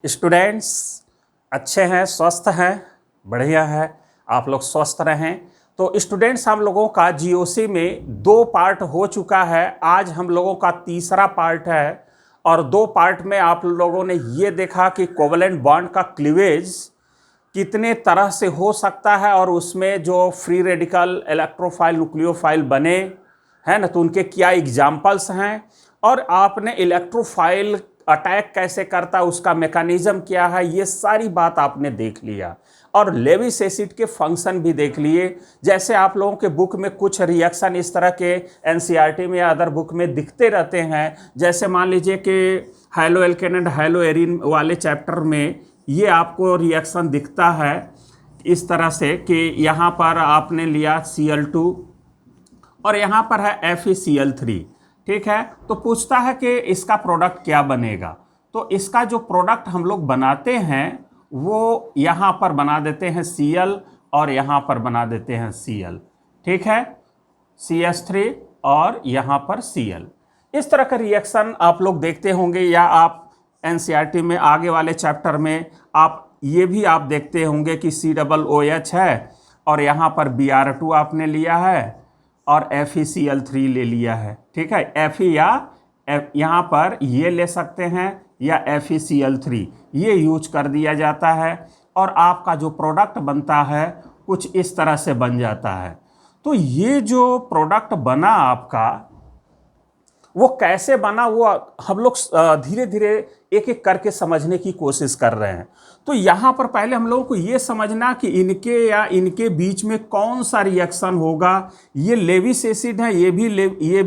Students अच्छे हैं, स्वस्थ हैं, बढ़िया है, आप लोग स्वस्थ रहें। तो स्टूडेंट्स हम लोगों का जीओसी में 2 पार्ट हो चुका है। आज हम लोगों का तीसरा पार्ट है और 2 पार्ट में आप लोगों ने ये देखा कि कोवलेंट बॉन्ड का क्लीवेज कितने तरह से हो सकता है और उसमें जो फ्री रेडिकल इलेक्ट्रोफाइल न्यूक्लियोफाइल बने हैं ना, तो उनके क्या एग्जाम्पल्स हैं और आपने इलेक्ट्रोफाइल अटैक कैसे करता है, उसका मैकेनिज्म क्या है, ये सारी बात आपने देख लिया। और लेविस एसिड के फंक्शन भी देख लिए। जैसे आप लोगों के बुक में कुछ रिएक्शन इस तरह के एनसीईआरटी में या अदर बुक में दिखते रहते हैं, जैसे मान लीजिए कि halo alkane and halo arene वाले चैप्टर में ये आपको रिएक्शन दिखता है इस तरह से कि यहाँ पर आपने लिया Cl2 और यहाँ पर है FeCl3, ठीक है। तो पूछता है कि इसका प्रोडक्ट क्या बनेगा। तो इसका जो प्रोडक्ट हम लोग बनाते हैं वो यहाँ पर बना देते हैं Cl और यहाँ पर बना देते हैं Cl, ठीक है, CH3 और यहाँ पर Cl। इस तरह का रिएक्शन आप लोग देखते होंगे या आप एनसीईआरटी में आगे वाले चैप्टर में आप ये भी आप देखते होंगे कि COOH है और यहाँ पर Br2 आपने लिया है और FeCl3 ले लिया है, ठीक है। Fe या यहाँ पर ये ले सकते हैं या FeCl3 ये यूज कर दिया जाता है और आपका जो प्रोडक्ट बनता है कुछ इस तरह से बन जाता है। तो ये जो प्रोडक्ट बना आपका वो कैसे बना, वो हम लोग धीरे धीरे एक एक करके समझने की कोशिश कर रहे हैं। तो यहाँ पर पहले हम लोगों को ये समझना कि इनके या इनके बीच में कौन सा रिएक्शन होगा। ये लेविस एसिड है, ये भी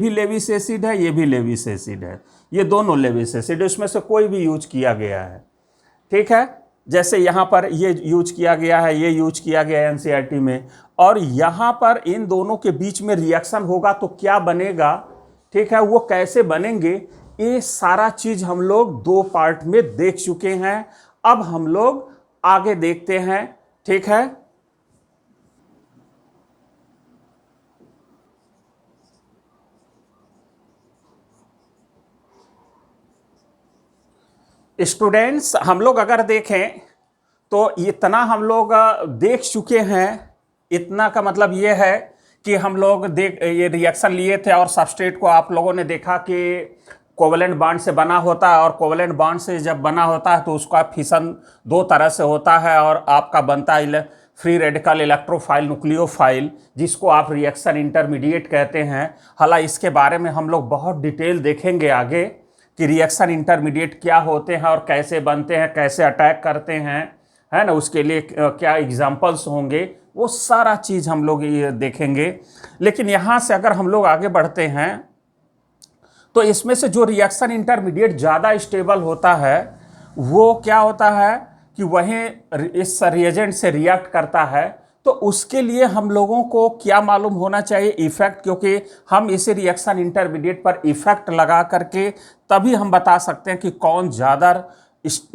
लेविस एसिड है, ये भी लेविस एसिड है, ये दोनों लेविस एसिड, उसमें से कोई भी यूज किया गया है, ठीक है। जैसे यहाँ पर ये यूज किया गया है, ये यूज किया गया है एनसीईआरटी में, और यहाँ पर इन दोनों के बीच में रिएक्शन होगा तो क्या बनेगा, ठीक है, वो कैसे बनेंगे, ये सारा चीज हम लोग 2 पार्ट में देख चुके हैं। अब हम लोग आगे देखते हैं, ठीक है। स्टूडेंट्स हम लोग अगर देखें तो इतना हम लोग देख चुके हैं। इतना का मतलब ये है कि हम लोग ये रिएक्शन लिए थे और सबस्ट्रेट को आप लोगों ने देखा कि कोवलेंट बॉन्ड से बना होता है और कोवलेंट बॉन्ड से जब बना होता है तो उसका फिशन 2 तरह से होता है और आपका बनता है फ्री रेडिकल इलेक्ट्रोफाइल न्यूक्लियोफाइल, जिसको आप रिएक्शन इंटरमीडिएट कहते हैं। हालांकि इसके बारे में हम लोग बहुत डिटेल देखेंगे आगे कि रिएक्शन इंटरमीडिएट क्या होते हैं और कैसे बनते हैं, कैसे अटैक करते हैं, है ना, उसके लिए क्या एग्जाम्पल्स होंगे, वो सारा चीज़ हम लोग ये देखेंगे। लेकिन यहाँ से अगर हम लोग आगे बढ़ते हैं तो इसमें से जो रिएक्शन इंटरमीडिएट ज़्यादा स्टेबल होता है वो क्या होता है कि वहीं इस रिएजेंट से रिएक्ट करता है। तो उसके लिए हम लोगों को क्या मालूम होना चाहिए, इफेक्ट, क्योंकि हम इसे रिएक्शन इंटरमीडिएट पर इफेक्ट लगा करके तभी हम बता सकते हैं कि कौन ज़्यादा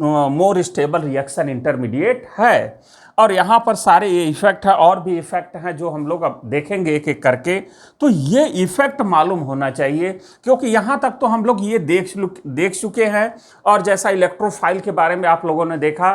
मोर स्टेबल रिएक्शन इंटरमीडिएट है। और यहाँ पर सारे ये इफेक्ट है और भी इफेक्ट हैं जो हम लोग अब देखेंगे एक एक करके। तो ये इफेक्ट मालूम होना चाहिए क्योंकि यहाँ तक तो हम लोग ये देख चुके हैं। और जैसा इलेक्ट्रोफाइल के बारे में आप लोगों ने देखा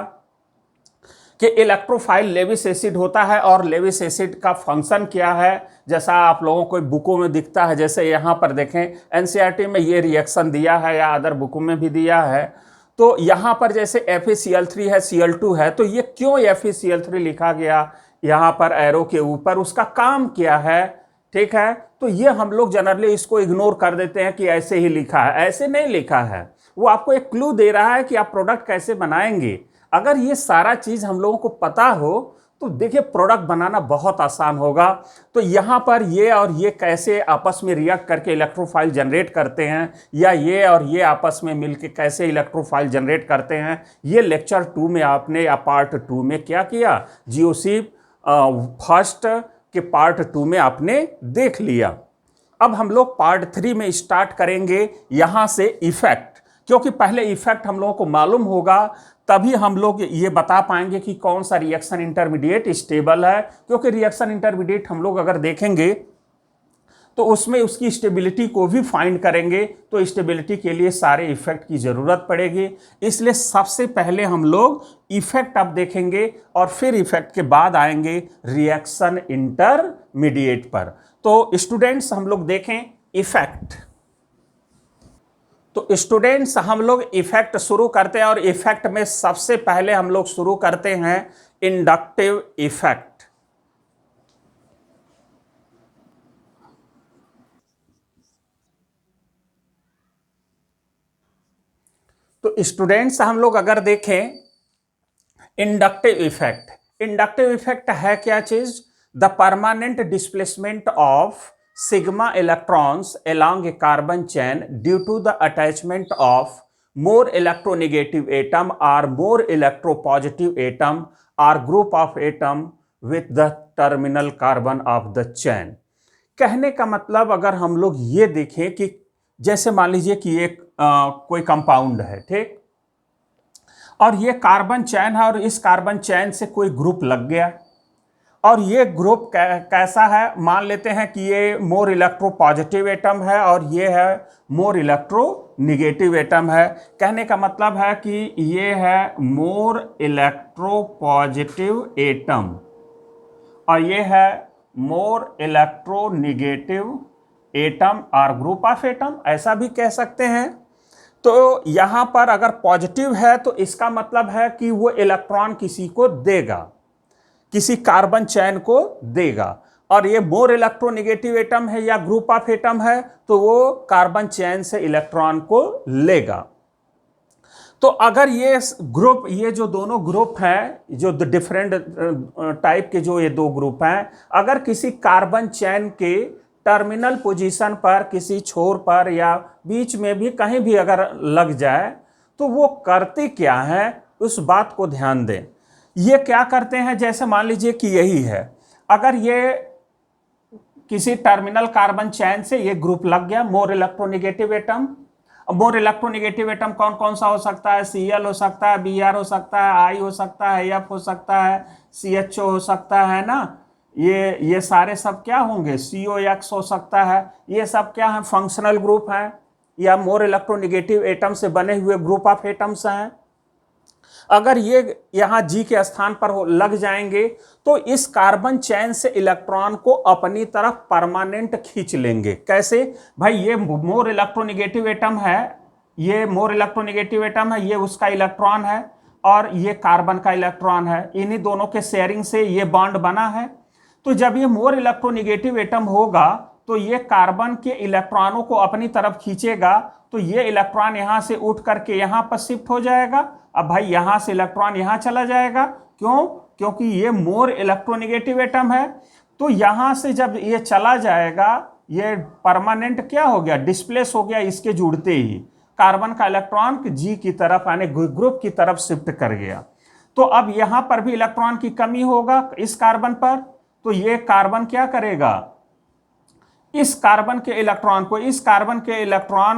कि इलेक्ट्रोफाइल लेविस एसिड होता है और लेविस एसिड का फंक्शन क्या है, जैसा आप लोगों को बुकों में दिखता है। जैसे यहाँ पर देखें एनसीईआरटी में ये रिएक्शन दिया है या अदर बुकों में भी दिया है। तो यहाँ पर जैसे FeCl3 है, Cl2 है, तो ये क्यों FeCl3 लिखा गया यहाँ पर एरो के ऊपर, उसका काम क्या है, ठीक है। तो ये हम लोग जनरली इसको इग्नोर कर देते हैं कि ऐसे ही लिखा है, ऐसे नहीं लिखा है। वो आपको एक क्लू दे रहा है कि आप प्रोडक्ट कैसे बनाएंगे। अगर ये सारा चीज़ हम लोगों को पता हो तो देखिए प्रोडक्ट बनाना बहुत आसान होगा। तो यहाँ पर ये और ये कैसे आपस में रिएक्ट करके इलेक्ट्रोफाइल जनरेट करते हैं या ये और ये आपस में मिलके कैसे इलेक्ट्रोफाइल जनरेट करते हैं, ये लेक्चर 2 में आपने या पार्ट 2 में क्या किया, जीओसी फर्स्ट के पार्ट 2 में आपने देख लिया। अब हम लोग पार्ट 3 में स्टार्ट करेंगे यहाँ से इफेक्ट, क्योंकि पहले इफेक्ट हम लोगों को मालूम होगा तभी हम लोग ये बता पाएंगे कि कौन सा रिएक्शन इंटरमीडिएट स्टेबल है। क्योंकि रिएक्शन इंटरमीडिएट हम लोग अगर देखेंगे तो उसमें उसकी स्टेबिलिटी को भी फाइंड करेंगे, तो स्टेबिलिटी के लिए सारे इफेक्ट की जरूरत पड़ेगी। इसलिए सबसे पहले हम लोग इफेक्ट अब देखेंगे और फिर इफेक्ट के बाद आएंगे रिएक्शन इंटरमीडिएट पर। तो स्टूडेंट्स हम लोग देखें इफेक्ट। तो स्टूडेंट्स हम लोग इफेक्ट शुरू करते हैं और इफेक्ट में सबसे पहले हम लोग शुरू करते हैं इंडक्टिव इफेक्ट। तो स्टूडेंट्स हम लोग अगर देखें इंडक्टिव इफेक्ट है क्या चीज? The permanent displacement of sigma electrons along a carbon chain due to the attachment of more electronegative atom or more electropositive atom or group of atom with the terminal carbon of the chain। कहने का मतलब अगर हम लोग ये देखें कि जैसे मान लीजिए कि एक कोई कंपाउंड है, ठीक, और ये कार्बन चैन है और इस कार्बन चैन से कोई ग्रुप लग गया और ये ग्रुप कैसा है? मान लेते हैं कि ये मोर इलेक्ट्रो पॉजिटिव एटम है और ये है मोर इलेक्ट्रो निगेटिव एटम है। कहने का मतलब है कि ये है मोर इलेक्ट्रो पॉजिटिव एटम और ये है मोर इलेक्ट्रो निगेटिव एटम और ग्रुप ऑफ एटम, ऐसा भी कह सकते हैं। तो यहां पर अगर पॉजिटिव है तो इसका मतलब है कि वो इलेक्ट्रॉन किसी को देगा, किसी कार्बन चैन को देगा, और ये मोर इलेक्ट्रोनेगेटिव एटम है या ग्रुप ऑफ एटम है तो वो कार्बन चैन से इलेक्ट्रॉन को लेगा। तो अगर ये ग्रुप, ये जो दोनों ग्रुप हैं, जो डिफरेंट टाइप के जो ये दो ग्रुप हैं, अगर किसी कार्बन चैन के टर्मिनल पोजीशन पर, किसी छोर पर या बीच में भी कहीं भी अगर लग जाए तो वो करते क्या है उस बात को ध्यान दें। ये क्या करते हैं? जैसे मान लीजिए कि यही है, अगर ये किसी टर्मिनल कार्बन चैन से ये ग्रुप लग गया more electronegative atom. More electronegative atom कौन कौन सा हो सकता है? Cl हो सकता है, Br हो सकता है, I हो सकता है, F हो सकता है, CHO हो सकता है ना। ये सारे सब क्या होंगे? COX हो सकता है। ये सब क्या है? फंक्शनल ग्रुप हैं या मोर इलेक्ट्रोनेगेटिव एटम से बने हुए ग्रुप ऑफ एटम्स हैं। अगर ये यहां G के स्थान पर लग जाएंगे तो इस कार्बन चैन से इलेक्ट्रॉन को अपनी तरफ परमानेंट खींच लेंगे। कैसे भाई? ये मोर इलेक्ट्रोनेगेटिव एटम है, ये मोर इलेक्ट्रोनेगेटिव एटम है, ये उसका इलेक्ट्रॉन है और ये कार्बन का इलेक्ट्रॉन है। इन्हीं दोनों के शेयरिंग से ये बॉन्ड बना है। तो जब ये मोर इलेक्ट्रोनेगेटिव एटम होगा तो ये कार्बन के इलेक्ट्रॉनों को अपनी तरफ खींचेगा, तो ये इलेक्ट्रॉन यहां से उठ करके यहां पर शिफ्ट हो जाएगा। अब भाई यहां से इलेक्ट्रॉन यहां चला जाएगा, क्यों? क्योंकि ये मोर इलेक्ट्रोनेगेटिव एटम है। तो यहां से जब ये चला जाएगा, ये परमानेंट क्या हो गया? डिस्प्लेस हो गया। इसके जुड़ते ही कार्बन का इलेक्ट्रॉन G की तरफ यानी ग्रुप की तरफ शिफ्ट कर गया। तो अब यहां पर भी इलेक्ट्रॉन की कमी होगा इस कार्बन पर, तो ये कार्बन क्या करेगा? इस कार्बन के इलेक्ट्रॉन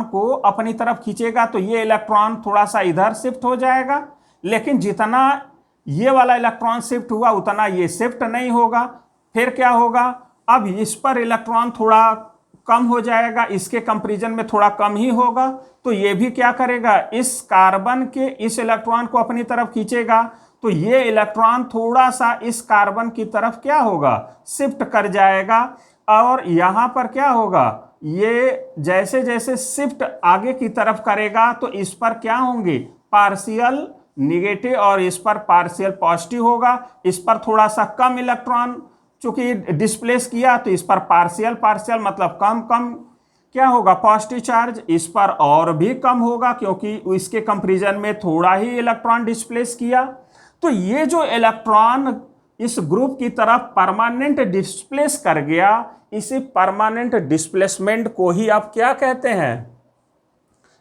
को अपनी तरफ खींचेगा, तो ये इलेक्ट्रॉन थोड़ा सा इधर शिफ्ट हो जाएगा। लेकिन जितना ये वाला इलेक्ट्रॉन शिफ्ट हुआ उतना ये शिफ्ट नहीं होगा। फिर क्या होगा? अब इस पर इलेक्ट्रॉन थोड़ा कम हो जाएगा, इसके कंपैरिजन में थोड़ा कम ही होगा। तो ये भी क्या करेगा? इस कार्बन के इस इलेक्ट्रॉन को अपनी तरफ खींचेगा, तो ये इलेक्ट्रॉन थोड़ा सा इस कार्बन की तरफ क्या होगा? शिफ्ट कर जाएगा। और यहां पर क्या होगा? ये जैसे जैसे शिफ्ट आगे की तरफ करेगा तो इस पर क्या होंगे? पार्शियल निगेटिव और इस पर पार्शियल पॉजिटिव होगा। इस पर थोड़ा सा कम इलेक्ट्रॉन चूंकि डिस्प्लेस किया तो इस पर पार्शियल मतलब कम क्या होगा? Positive charge. इस पर और भी कम होगा क्योंकि इसके कंपैरिजन में थोड़ा ही इलेक्ट्रॉन डिस्प्लेस किया। तो ये जो इलेक्ट्रॉन इस ग्रुप की तरफ परमानेंट डिस्प्लेस कर गया, इसी परमानेंट डिस्प्लेसमेंट को ही आप क्या कहते हैं?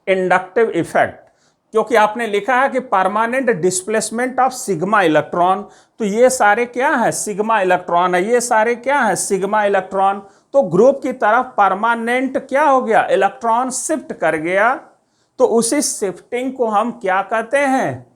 Inductive effect. क्योंकि आपने लिखा है कि permanent displacement of sigma electron, तो ये सारे क्या है? सिग्मा इलेक्ट्रॉन है। ये सारे क्या है? Sigma electron. तो ग्रुप की तरफ परमानेंट क्या हो गया? इलेक्ट्रॉन शिफ्ट कर गया। तो उसी शिफ्टिंग को हम क्या कहते हैं?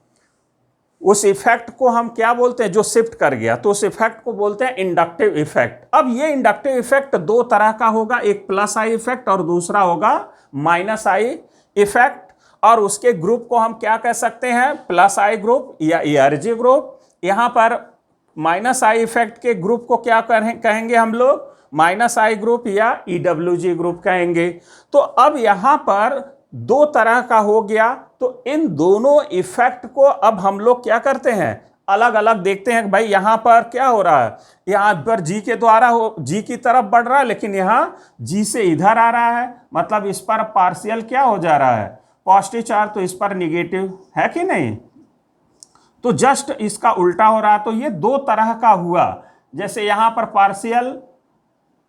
उस इफेक्ट को हम क्या बोलते हैं, जो शिफ्ट कर गया, तो उस इफेक्ट को बोलते हैं इंडक्टिव इफेक्ट। अब ये इंडक्टिव इफेक्ट दो तरह का होगा, एक प्लस आई इफेक्ट और दूसरा होगा माइनस आई इफेक्ट। और उसके ग्रुप को हम क्या कह सकते हैं, प्लस आई ग्रुप या ERG ग्रुप। यहां पर माइनस आई इफेक्ट के ग्रुप को क्या कहेंगे हम लोग, माइनस आई ग्रुप या EWG ग्रुप कहेंगे। तो अब यहां पर दो तरह का हो गया, तो इन दोनों इफेक्ट को अब हम लोग क्या करते हैं, अलग अलग देखते हैं कि भाई यहां पर क्या हो रहा है, यहां पर G के द्वारा G की तरफ बढ़ रहा है, लेकिन यहां G से इधर आ रहा है, मतलब इस पर पार्शियल क्या हो जा रहा है, पॉजिटिव चार्ज, तो इस पर निगेटिव है कि नहीं। तो जस्ट इसका उल्टा हो रहा है। तो ये दो तरह का हुआ, जैसे यहां पर पार्शियल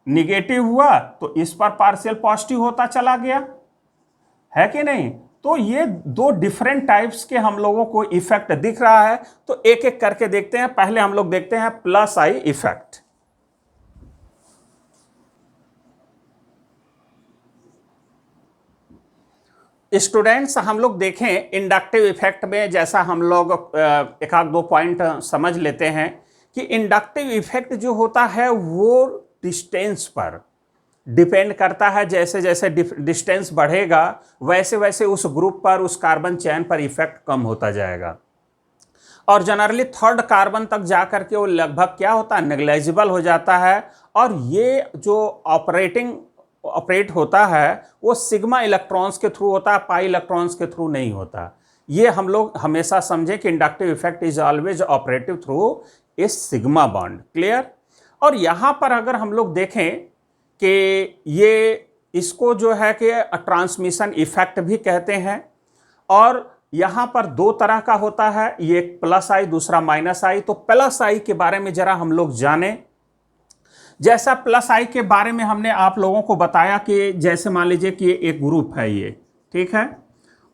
निगेटिव हुआ तो इस पर पार्शियल पॉजिटिव होता चला गया, है कि नहीं। तो ये दो डिफरेंट टाइप्स के हम लोगों को इफेक्ट दिख रहा है। तो एक एक करके देखते हैं। पहले हम लोग देखते हैं प्लस आई इफेक्ट। स्टूडेंट्स, हम लोग देखें इंडक्टिव इफेक्ट में, जैसा हम लोग एक आध दो पॉइंट समझ लेते हैं कि इंडक्टिव इफेक्ट जो होता है वो डिस्टेंस पर डिपेंड करता है। जैसे जैसे डिस्टेंस बढ़ेगा वैसे वैसे उस ग्रुप पर, उस कार्बन चेन पर इफेक्ट कम होता जाएगा, और जनरली थर्ड कार्बन तक जाकर के वो लगभग क्या होता है, नेग्लिजिबल हो जाता है। और ये जो ऑपरेट होता है वो सिग्मा इलेक्ट्रॉन्स के थ्रू होता है, पाई इलेक्ट्रॉन्स के थ्रू नहीं होता। ये हम लोग हमेशा समझें कि inductive effect is always operative through a sigma bond. Clear. और यहां पर अगर हम लोग देखें कि ये इसको जो है कि ट्रांसमिशन इफेक्ट भी कहते हैं, और यहां पर दो तरह का होता है, ये एक प्लस आई दूसरा माइनस आई। तो प्लस आई के बारे में जरा हम लोग जानें। जैसा प्लस आई के बारे में हमने आप लोगों को बताया कि जैसे मान लीजिए कि ये एक ग्रुप है, ये ठीक है,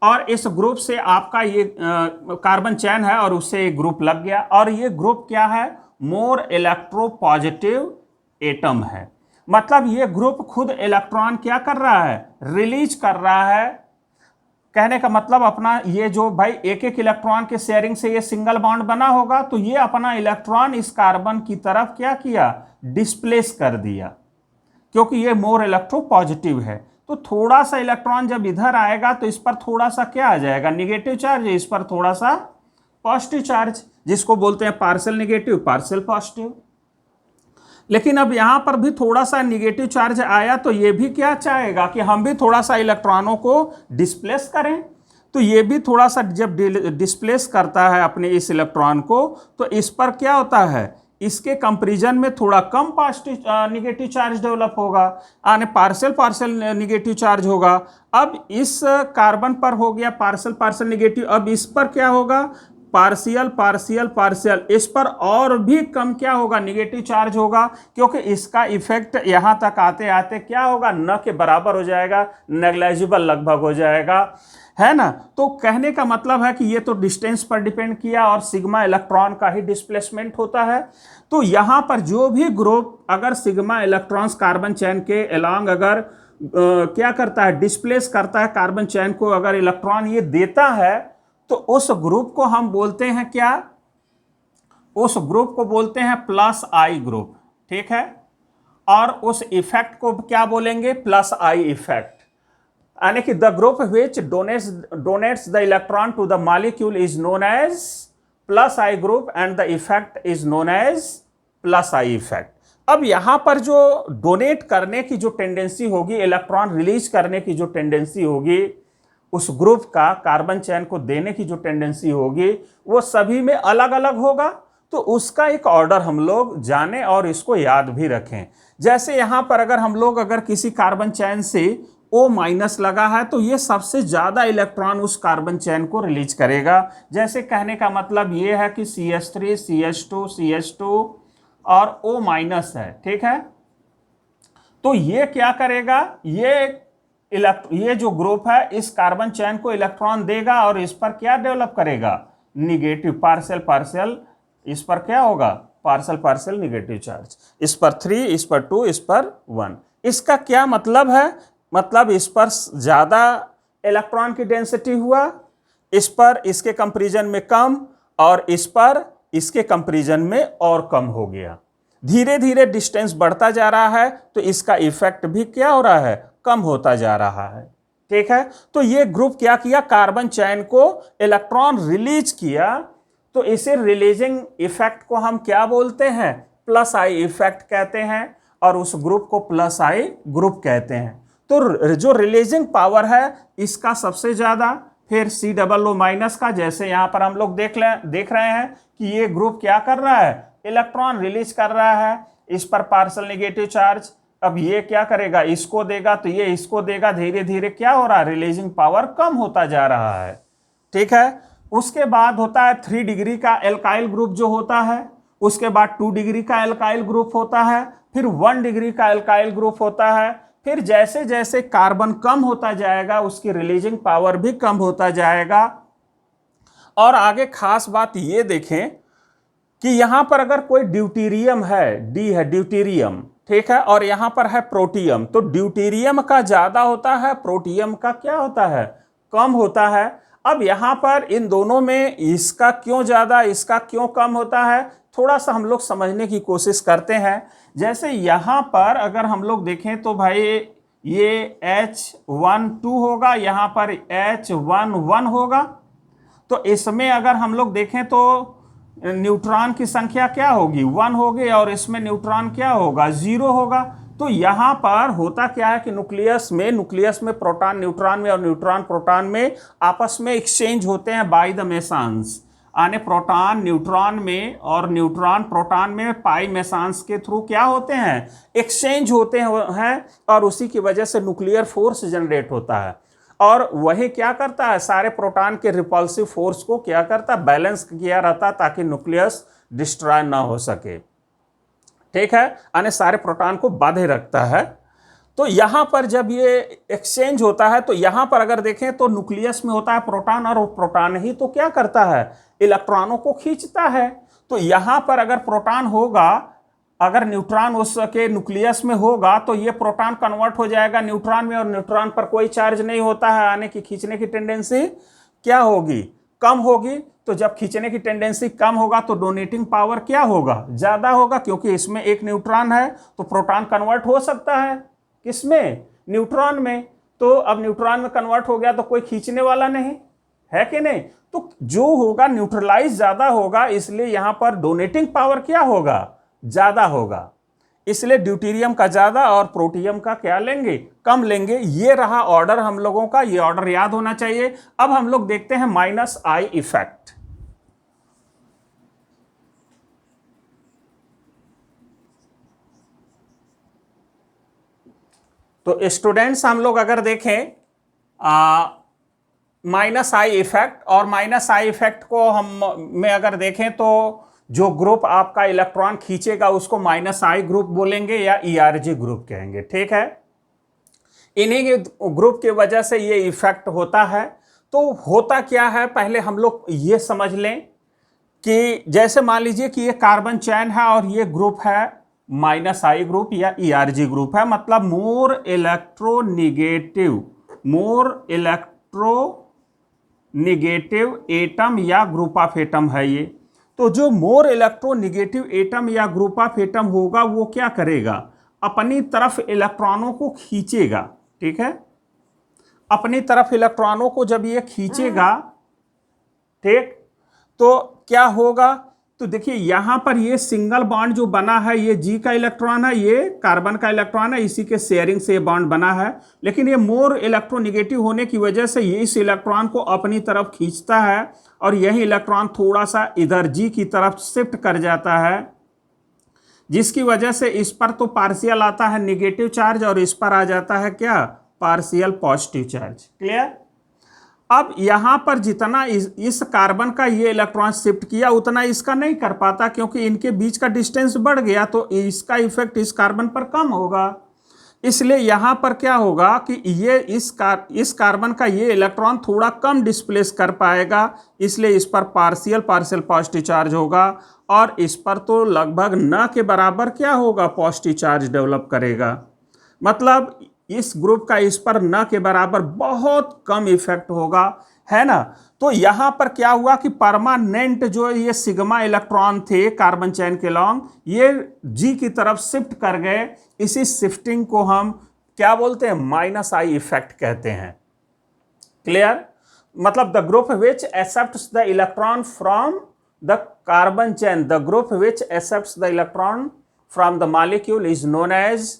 और इस ग्रुप से आपका ये कार्बन चेन है और उससे एक ग्रुप लग गया, और ये ग्रुप क्या है, मोर इलेक्ट्रोपॉजिटिव एटम है। मतलब ये ग्रुप खुद इलेक्ट्रॉन क्या कर रहा है, रिलीज कर रहा है। कहने का मतलब अपना ये जो भाई एक एक इलेक्ट्रॉन के शेयरिंग से ये सिंगल बॉन्ड बना होगा, तो ये अपना इलेक्ट्रॉन इस कार्बन की तरफ क्या किया, डिस्प्लेस कर दिया, क्योंकि ये मोर इलेक्ट्रोपॉजिटिव है। तो थोड़ा सा इलेक्ट्रॉन जब इधर आएगा तो इस पर थोड़ा सा क्या आ जाएगा, निगेटिव चार्ज, इस पर थोड़ा सा पॉजिटिव चार्ज, जिसको बोलते हैं पार्शियल निगेटिव पार्शियल पॉजिटिव। लेकिन अब यहां पर भी थोड़ा सा निगेटिव चार्ज आया तो ये भी क्या चाहेगा कि हम भी थोड़ा सा इलेक्ट्रॉनों को डिस्प्लेस करें। तो ये भी थोड़ा सा जब डिस्प्लेस करता है अपने इस इलेक्ट्रॉन को, तो इस पर क्या होता है, इसके कंपैरिजन में थोड़ा कम पॉजिटिव निगेटिव चार्ज डेवलप होगा, यानी पार्शियल निगेटिव चार्ज होगा। अब इस कार्बन पर हो गया पार्शियल निगेटिव, अब इस पर क्या होगा, पार्शियल, इस पर और भी कम क्या होगा, निगेटिव चार्ज होगा, क्योंकि इसका इफेक्ट यहां तक आते आते क्या होगा, न के बराबर हो जाएगा, नेग्लिजिबल लगभग हो जाएगा, है ना। तो कहने का मतलब है कि ये तो डिस्टेंस पर डिपेंड किया और सिग्मा इलेक्ट्रॉन का ही डिस्प्लेसमेंट होता है। तो यहां पर जो भी ग्रुप अगर सिग्मा इलेक्ट्रॉन्स कार्बन चेन के अलोंग अगर क्या करता है, डिस्प्लेस करता है कार्बन चेन को, अगर इलेक्ट्रॉन ये देता है, तो उस ग्रुप को हम बोलते हैं क्या, उस ग्रुप को बोलते हैं प्लस आई ग्रुप, ठीक है। और उस इफेक्ट को क्या बोलेंगे, प्लस आई इफेक्ट। यानी कि the group which donates the electron to the molecule is known as plus I group and the effect is known as plus I effect. अब यहां पर जो डोनेट करने की जो टेंडेंसी होगी, इलेक्ट्रॉन रिलीज करने की जो टेंडेंसी होगी, उस ग्रुप का कार्बन चेन को देने की जो टेंडेंसी होगी, वो सभी में अलग अलग होगा। तो उसका एक ऑर्डर हम लोग जाने और इसको याद भी रखें। जैसे यहां पर अगर हम लोग अगर किसी कार्बन चेन से O- लगा है, तो ये सबसे ज्यादा इलेक्ट्रॉन उस कार्बन चेन को रिलीज करेगा। जैसे कहने का मतलब ये है कि CH3 CH2 और O- है, ठीक है। तो ये क्या करेगा, ये जो ग्रुप है इस कार्बन चेन को इलेक्ट्रॉन देगा और इस पर क्या डेवलप करेगा, निगेटिव पार्शियल, इस पर क्या होगा, पार्शियल निगेटिव चार्ज, इस पर 3, इस पर 2, इस पर 1। इसका क्या मतलब है, मतलब इस पर ज्यादा इलेक्ट्रॉन की डेंसिटी हुआ, इस पर इसके कंपैरिजन में कम, और इस पर इसके कंपैरिजन में और कम हो गया। धीरे धीरे डिस्टेंस बढ़ता जा रहा है तो इसका इफेक्ट भी क्या हो रहा है, कम होता जा रहा है। ठीक है, तो ये ग्रुप क्या किया, कार्बन चैन को इलेक्ट्रॉन रिलीज किया, तो इसे रिलीजिंग इफेक्ट को हम क्या बोलते हैं, प्लस आई इफेक्ट कहते हैं, और उस ग्रुप को प्लस आई ग्रुप कहते हैं। तो जो रिलीजिंग पावर है इसका सबसे ज्यादा, फिर COO माइनस का, जैसे यहां पर हम लोग देख रहे हैं कि ये ग्रुप क्या कर रहा है, इलेक्ट्रॉन रिलीज कर रहा है, इस पर पार्शियल नेगेटिव चार्ज, अब ये क्या करेगा, इसको देगा तो ये इसको देगा, धीरे धीरे क्या हो रहा है, रिलीजिंग पावर कम होता जा रहा है। ठीक है, उसके बाद होता है 3 डिग्री का एल्काइल ग्रुप जो होता है, उसके बाद 2 डिग्री का एल्काइल ग्रुप होता है, फिर 1 डिग्री का एल्काइल ग्रुप होता है। फिर जैसे जैसे कार्बन कम होता जाएगा उसकी रिलीजिंग पावर भी कम होता जाएगा। और आगे खास बात ये देखें कि यहां पर अगर कोई ड्यूटेरियम है, डी है ड्यूटेरियम, ठीक है, और यहां पर है प्रोटियम, तो ड्यूटेरियम का ज्यादा होता है, प्रोटियम का क्या होता है, कम होता है। अब यहां पर इन दोनों में इसका क्यों ज्यादा, इसका क्यों कम होता है, थोड़ा सा हम लोग समझने की कोशिश करते हैं। जैसे यहां पर अगर हम लोग देखें तो भाई ये H12 होगा, यहां पर H11 होगा, तो इसमें अगर हम लोग देखें तो न्यूट्रॉन की संख्या क्या होगी, 1 होगी, और इसमें न्यूट्रॉन क्या होगा, 0 होगा। तो यहां पर होता क्या है कि न्यूक्लियस में प्रोटॉन न्यूट्रॉन में और न्यूट्रॉन प्रोटॉन में आपस में एक्सचेंज होते हैं बाय द मेसन्स, यानी प्रोटॉन न्यूट्रॉन में और न्यूट्रॉन प्रोटॉन में पाई मेसन्स के थ्रू क्या होते हैं, एक्सचेंज होते हैं, और उसी की वजह से न्यूक्लियर फोर्स जनरेट होता है। और वही क्या करता है, सारे प्रोटॉन के रिपल्सिव फोर्स को क्या करता है, बैलेंस किया रहता है ताकि न्यूक्लियस डिस्ट्रॉय ना हो सके। ठीक है, यानी सारे प्रोटॉन को बांधे रखता है। तो यहां पर जब ये एक्सचेंज होता है तो यहां पर अगर देखें तो न्यूक्लियस में होता है प्रोटॉन, और वो प्रोटॉन ही तो क्या करता है, इलेक्ट्रॉनों को खींचता है। तो यहां पर अगर प्रोटॉन होगा, अगर न्यूट्रॉन उसके न्यूक्लियस में होगा तो ये प्रोटॉन कन्वर्ट हो जाएगा न्यूट्रॉन में, और न्यूट्रॉन पर कोई चार्ज नहीं होता है, आने की खींचने की टेंडेंसी क्या होगी, कम होगी। तो जब खींचने की टेंडेंसी कम होगा तो डोनेटिंग पावर क्या होगा, ज्यादा होगा, क्योंकि इसमें एक न्यूट्रॉन है तो प्रोटॉन कन्वर्ट हो सकता है किसमें, न्यूट्रॉन में। तो अब न्यूट्रॉन में कन्वर्ट हो गया तो कोई खींचने वाला नहीं है कि नहीं, तो जो होगा न्यूट्रलाइज ज्यादा होगा, इसलिए यहां पर डोनेटिंग पावर क्या होगा, ज्यादा होगा। इसलिए ड्यूटेरियम का ज्यादा और प्रोटियम का क्या लेंगे, कम लेंगे। ये रहा ऑर्डर हम लोगों का, ये ऑर्डर याद होना चाहिए। अब हम लोग देखते हैं माइनस आई इफेक्ट। तो स्टूडेंट्स हम लोग अगर देखें माइनस आई इफेक्ट, और माइनस आई इफेक्ट को हम में अगर देखें तो जो ग्रुप आपका इलेक्ट्रॉन खींचेगा उसको माइनस आई ग्रुप बोलेंगे या ERG ग्रुप कहेंगे। ठीक है, इन्हीं के ग्रुप की वजह से ये इफेक्ट होता है। तो होता क्या है, पहले हम लोग ये समझ लें कि जैसे मान लीजिए कि ये कार्बन चैन है और ये ग्रुप है माइनस आई ग्रुप या ERG ग्रुप है, मतलब मोर इलेक्ट्रोनिगेटिव एटम या ग्रुप ऑफ एटम है ये। तो जो मोर इलेक्ट्रोनिगेटिव एटम या ग्रुप ऑफ एटम होगा वो क्या करेगा, अपनी तरफ इलेक्ट्रॉनों को खींचेगा। ठीक है, अपनी तरफ इलेक्ट्रॉनों को जब ये खींचेगा, ठीक, तो क्या होगा, तो देखिए यहां पर ये सिंगल बॉन्ड जो बना है ये G का इलेक्ट्रॉन है, ये कार्बन का इलेक्ट्रॉन है, इसी के शेयरिंग से ये बॉन्ड बना है। लेकिन ये मोर इलेक्ट्रोनिगेटिव होने की वजह से ये इस इलेक्ट्रॉन को अपनी तरफ खींचता है, और यही इलेक्ट्रॉन थोड़ा सा इधर G की तरफ शिफ्ट कर जाता है, जिसकी वजह से इस पर तो पार्शियल आता है निगेटिव चार्ज और इस पर आ जाता है क्या, पार्शियल पॉजिटिव चार्ज। क्लियर। अब यहां पर जितना इस कार्बन का ये इलेक्ट्रॉन शिफ्ट किया उतना इसका नहीं कर पाता, क्योंकि इनके बीच का डिस्टेंस बढ़ गया, तो इसका इफेक्ट इस कार्बन पर कम होगा। इसलिए यहां पर क्या होगा कि ये इस कार्बन का ये इलेक्ट्रॉन थोड़ा कम डिस्प्लेस कर पाएगा, इसलिए इस पर पार्शियल पॉजिटिव चार्ज होगा, और इस पर तो लगभग न के बराबर क्या होगा, पॉजिटिव चार्ज डेवलप करेगा। मतलब इस ग्रुप का इस पर न के बराबर बहुत कम इफेक्ट होगा। है ना। तो यहां पर क्या हुआ कि परमानेंट जो ये सिग्मा इलेक्ट्रॉन थे कार्बन चेन के लॉन्ग, ये जी की तरफ शिफ्ट कर गए। इसी शिफ्टिंग को हम क्या बोलते हैं, माइनस आई इफेक्ट कहते हैं। क्लियर? मतलब the group which accepts the electron from the carbon chain, the group which accepts the electron from the molecule is known as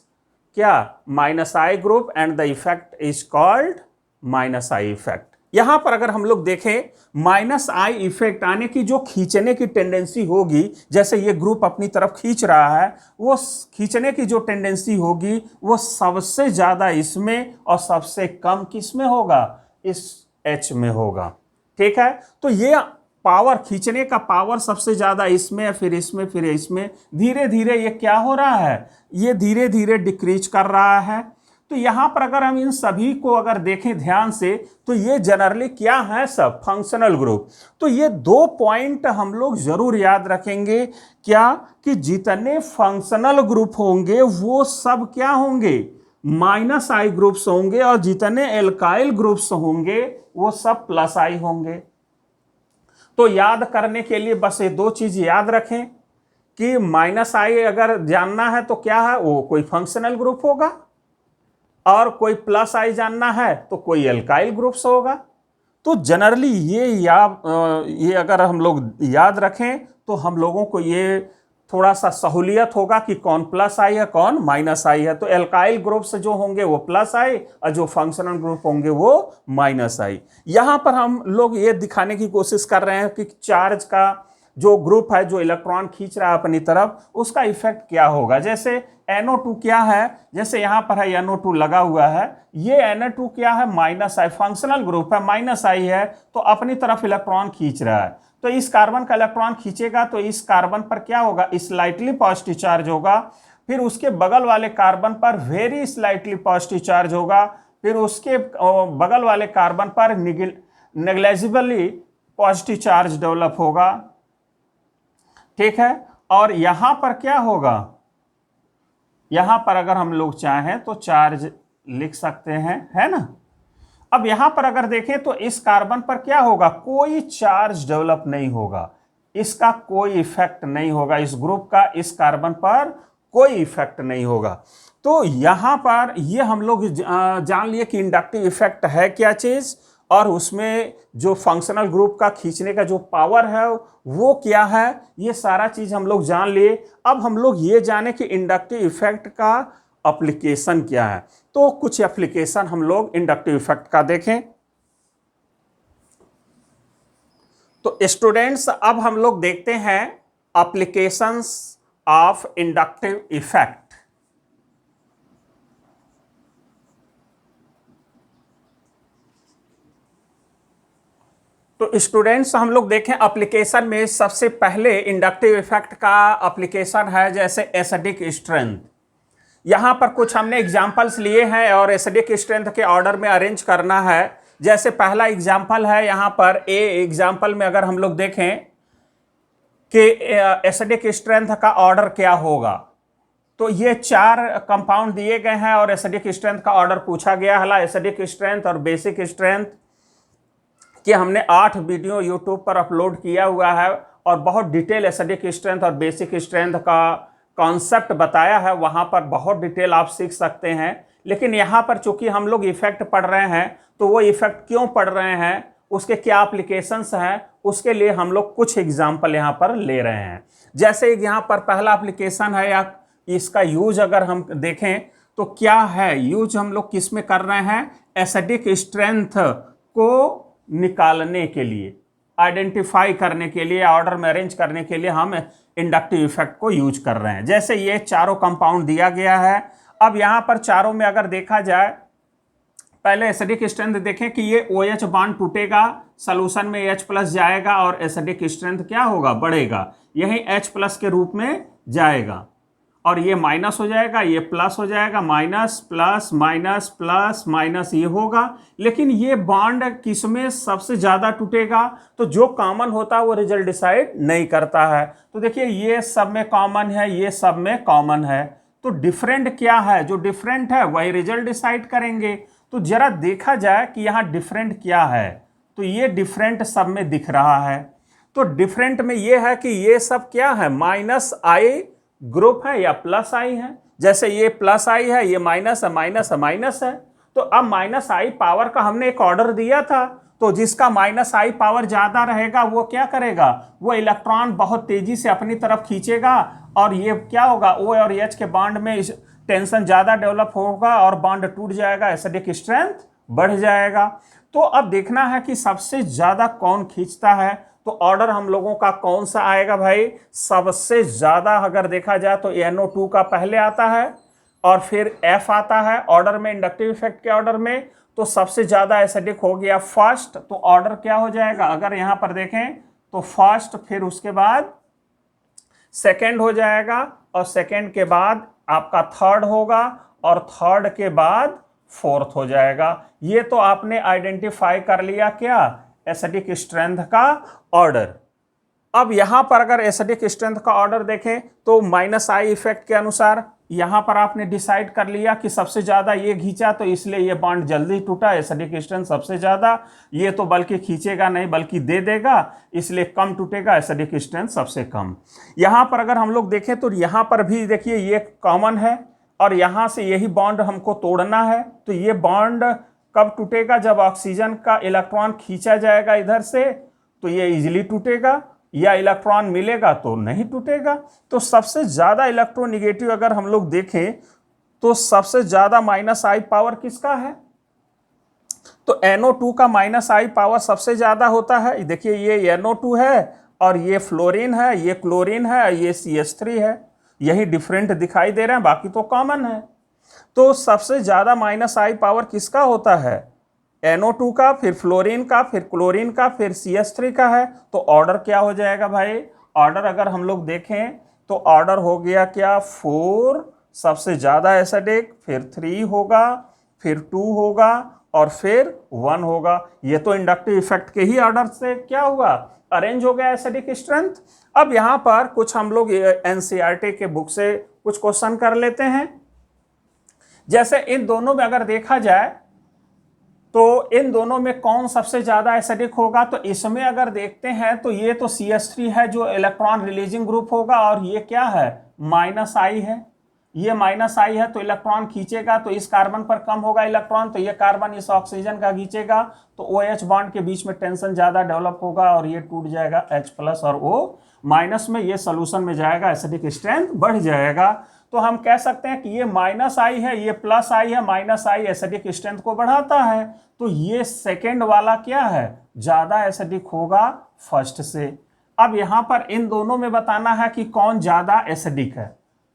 क्या, minus I group, and the effect is called minus I effect. यहां पर अगर हम लोग देखें, minus I effect आने की जो खींचने की टेंडेंसी होगी, जैसे ये ग्रुप अपनी तरफ खींच रहा है, वो खींचने की जो टेंडेंसी होगी वो सबसे ज्यादा इसमें और सबसे कम किसमें होगा, इस एच में होगा। ठीक है, तो ये पावर, खींचने का पावर सबसे ज्यादा इसमें, फिर इसमें, फिर इसमें, धीरे धीरे ये क्या हो रहा है, ये धीरे धीरे डिक्रीज कर रहा है। तो यहां पर अगर हम इन सभी को अगर देखें ध्यान से, तो ये जनरली क्या है, सब फंक्शनल ग्रुप। तो ये 2 पॉइंट हम लोग जरूर याद रखेंगे, क्या, कि जितने फंक्शनल ग्रुप होंगे वो सब क्या होंगे, माइनस आई ग्रुप्स होंगे, और जितने एल्काइल ग्रुप्स होंगे वो सब प्लस आई होंगे। तो याद करने के लिए बस ये 2 चीज याद रखें कि माइनस आई अगर जानना है तो क्या है, वो कोई फंक्शनल ग्रुप होगा, और कोई प्लस आई जानना है तो कोई एल्काइल ग्रुप्स होगा। तो जनरली ये अगर हम लोग याद रखें तो हम लोगों को ये थोड़ा सा सहूलियत होगा कि कौन प्लस आई है, कौन माइनस आई है। तो एल्काइल ग्रुप्स जो होंगे वो प्लस आई, और जो फंक्शनल ग्रुप होंगे वो माइनस आई। यहां पर हम लोग ये दिखाने की कोशिश कर रहे हैं कि चार्ज का जो ग्रुप है, जो इलेक्ट्रॉन खींच रहा है अपनी तरफ, उसका इफेक्ट क्या होगा। जैसे NO2 क्या है, जैसे यहां पर है NO2 लगा हुआ है, ये NO2 क्या है, माइनस आई, फंक्शनल ग्रुप है, माइनस आई है, तो अपनी तरफ इलेक्ट्रॉन खींच रहा है। तो इस कार्बन का इलेक्ट्रॉन खींचेगा तो इस कार्बन पर क्या होगा, स्लाइटली पॉजिटिव चार्ज होगा, फिर उसके बगल वाले कार्बन पर वेरी स्लाइटली पॉजिटिव चार्ज होगा, फिर उसके बगल वाले कार्बन पर नेग्लिजिबली पॉजिटिव चार्ज डेवलप होगा। ठीक है, और यहां पर क्या होगा, यहां पर अगर हम लोग चाहें तो चार्ज लिख सकते हैं, है ना। अब यहां पर अगर देखें तो इस कार्बन पर क्या होगा, कोई चार्ज डेवलप नहीं होगा, इसका कोई इफेक्ट नहीं होगा, इस ग्रुप का इस कार्बन पर कोई इफेक्ट नहीं होगा। तो यहां पर ये हम लोग जान लिए कि इंडक्टिव इफेक्ट है क्या चीज, और उसमें जो फंक्शनल ग्रुप का खींचने का जो पावर है वो क्या है, ये सारा चीज हम लोग जान लिए। अब हम लोग ये जाने कि इंडक्टिव इफेक्ट का एप्लीकेशन क्या है। तो कुछ एप्लीकेशन हम लोग इंडक्टिव इफेक्ट का देखें। तो स्टूडेंट्स अब हम लोग देखते हैं एप्लीकेशंस ऑफ इंडक्टिव इफेक्ट। तो स्टूडेंट्स हम लोग देखें एप्लीकेशन में, सबसे पहले इंडक्टिव इफेक्ट का एप्लीकेशन है जैसे एसिडिक स्ट्रेंथ। यहां पर कुछ हमने एग्जांपल्स लिए हैं और एसिडिक स्ट्रेंथ के ऑर्डर में अरेंज करना है। जैसे पहला एग्जांपल है यहां पर ए एग्जांपल में, अगर हम लोग देखें कि एसिडिक स्ट्रेंथ का ऑर्डर क्या होगा, तो ये 4 कंपाउंड दिए गए हैं और एसिडिक स्ट्रेंथ का ऑर्डर पूछा गया है। एसिडिक स्ट्रेंथ और बेसिक स्ट्रेंथ कि हमने 8 वीडियो यूट्यूब पर अपलोड किया हुआ है और बहुत डिटेल एसिडिक स्ट्रेंथ और बेसिक स्ट्रेंथ का कॉन्सेप्ट बताया है, वहां पर बहुत डिटेल आप सीख सकते हैं। लेकिन यहां पर चूंकि हम लोग इफेक्ट पढ़ रहे हैं, तो वो इफेक्ट क्यों पढ़ रहे हैं, उसके क्या एप्लीकेशंस हैं, उसके लिए हम लोग कुछ एग्जाम्पल यहां पर ले रहे हैं। जैसे यहां पर पहला एप्लीकेशन है, या इसका यूज अगर हम देखें तो क्या है, यूज हम लोग किस में कर रहे हैं, एसिडिक स्ट्रेंथ को निकालने के लिए, आइडेंटिफाई करने के लिए, ऑर्डर में अरेंज करने के लिए हम इंडक्टिव इफेक्ट को यूज कर रहे हैं। जैसे ये चारों कंपाउंड दिया गया है। अब यहां पर चारों में अगर देखा जाए, पहले एसिडिक स्ट्रेंथ देखें कि ये OH बॉन्ड टूटेगा, सॉल्यूशन में H+ जाएगा और एसिडिक स्ट्रेंथ क्या होगा, बढ़ेगा, यही H+ के रूप में जाएगा, और ये माइनस हो जाएगा, ये प्लस हो जाएगा, minus plus minus plus minus ये होगा। लेकिन ये बॉन्ड किसमें सबसे ज्यादा टूटेगा, तो जो कॉमन होता है वो रिजल्ट डिसाइड नहीं करता है। तो देखिए ये सब में कॉमन है, ये सब में कॉमन है, तो डिफरेंट क्या है, जो डिफरेंट है वही रिजल्ट डिसाइड करेंगे। तो जरा देखा जाए कि यहाँ डिफरेंट क्या है, तो ये डिफरेंट सब में दिख रहा है। तो डिफरेंट में ये है कि ये सब क्या है, माइनस आई ग्रुप है या प्लस आई है। जैसे ये प्लस आई है, ये माइनस है, माइनस है, माइनस है। तो अब माइनस आई पावर का हमने एक ऑर्डर दिया था, तो जिसका माइनस आई पावर ज्यादा रहेगा वो क्या करेगा, वो इलेक्ट्रॉन बहुत तेजी से अपनी तरफ खींचेगा, और ये क्या होगा, ओ और एच के बॉन्ड में टेंशन ज्यादा डेवलप होगा और बॉन्ड टूट जाएगा, एसिडिक स्ट्रेंथ बढ़ जाएगा। तो अब देखना है कि सबसे ज्यादा कौन खींचता है। तो ऑर्डर हम लोगों का कौन सा आएगा भाई, सबसे ज्यादा अगर देखा जाए तो NO2 का पहले आता है और फिर F आता है ऑर्डर में, इंडक्टिव इफेक्ट के ऑर्डर में। तो सबसे ज्यादा एसिडिक हो गया फर्स्ट, तो ऑर्डर क्या हो जाएगा, अगर यहां पर देखें तो फर्स्ट, फिर उसके बाद सेकंड हो जाएगा, और सेकंड के बाद आपका थर्ड होगा, और थर्ड के बाद फोर्थ हो जाएगा। ये तो आपने आइडेंटिफाई कर लिया क्या, एसिडिक स्ट्रेंथ का ऑर्डर। अब यहां पर अगर एसिडिक स्ट्रेंथ का ऑर्डर देखें तो माइनस आई इफेक्ट के अनुसार यहां पर आपने डिसाइड कर लिया कि सबसे ज्यादा ये खींचा तो इसलिए ये बॉन्ड जल्दी टूटा, एसिडिक स्ट्रेंथ सबसे ज्यादा। ये तो बल्कि खींचेगा नहीं बल्कि दे देगा, इसलिए कम टूटेगा, एसिडिक स्ट्रेंथ सबसे कम। यहां पर अगर हम लोग देखें तो यहां पर भी देखिए ये कॉमन है, और यहां से यही बॉन्ड हमको तोड़ना है। तो ये बॉन्ड कब टूटेगा, जब ऑक्सीजन का इलेक्ट्रॉन खींचा जाएगा इधर से, तो ये इजीली टूटेगा, या इलेक्ट्रॉन मिलेगा तो नहीं टूटेगा। तो सबसे ज्यादा इलेक्ट्रोनिगेटिव अगर हम लोग देखें तो सबसे ज्यादा माइनस आई पावर किसका है, तो NO2 का माइनस आई पावर सबसे ज्यादा होता है। देखिए ये NO2 है, और ये फ्लोरीन है, ये क्लोरीन है, ये CH3 है। यही डिफरेंट दिखाई दे रहे हैं, बाकी तो कॉमन है। तो सबसे ज्यादा माइनस आई पावर किसका होता है, NO2 का, फिर फ्लोरीन का, फिर क्लोरीन का, फिर CH3 का है। तो ऑर्डर क्या हो जाएगा भाई, ऑर्डर अगर हम लोग देखें तो ऑर्डर हो गया क्या, 4 सबसे ज्यादा एसिडिक, फिर 3 होगा, फिर 2 होगा, और फिर 1 होगा। ये तो इंडक्टिव इफेक्ट के ही ऑर्डर से क्या हुआ, अरेंज हो गया एसिडिक स्ट्रेंथ। अब यहां पर कुछ हम लोग NCERT के बुक से कुछ क्वेश्चन कर लेते हैं। जैसे इन दोनों में अगर देखा जाए तो इन दोनों में कौन सबसे ज्यादा एसिडिक होगा, तो इसमें अगर देखते हैं तो ये तो CH3 है जो इलेक्ट्रॉन रिलीजिंग ग्रुप होगा, और ये क्या है, माइनस आई है। ये माइनस आई है तो इलेक्ट्रॉन खींचेगा, तो इस कार्बन पर कम होगा इलेक्ट्रॉन, तो ये कार्बन इस ऑक्सीजन का खींचेगा, तो OH बॉन्ड के बीच में टेंशन ज्यादा डेवलप होगा और ये टूट जाएगा H+ और O- में, ये सोल्यूशन में जाएगा, एसिडिक स्ट्रेंथ बढ़ जाएगा। तो हम कह सकते हैं कि ये माइनस आई है, ये प्लस आई है, माइनस आई एसिडिक स्ट्रेंथ को बढ़ाता है। तो ये सेकेंड वाला क्या है, ज्यादा एसिडिक होगा फर्स्ट से। अब यहां पर इन दोनों में बताना है कि कौन ज्यादा एसिडिक है।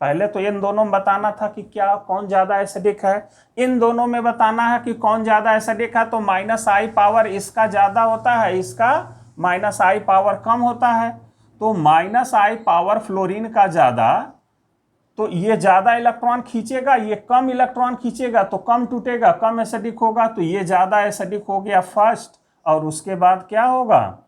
पहले तो इन दोनों में बताना था कि क्या कौन ज्यादा एसिडिक है, इन दोनों में बताना है कि कौन ज्यादा एसिडिक है। तो माइनस आई पावर इसका ज्यादा होता है, इसका माइनस आई पावर कम होता है। तो माइनस आई पावर फ्लोरीन का ज्यादा, तो ये ज्यादा इलेक्ट्रॉन खींचेगा, ये कम इलेक्ट्रॉन खींचेगा, तो कम टूटेगा, कम एसिडिक होगा। तो ये ज्यादा एसिडिक हो गया फर्स्ट, और उसके बाद क्या होगा,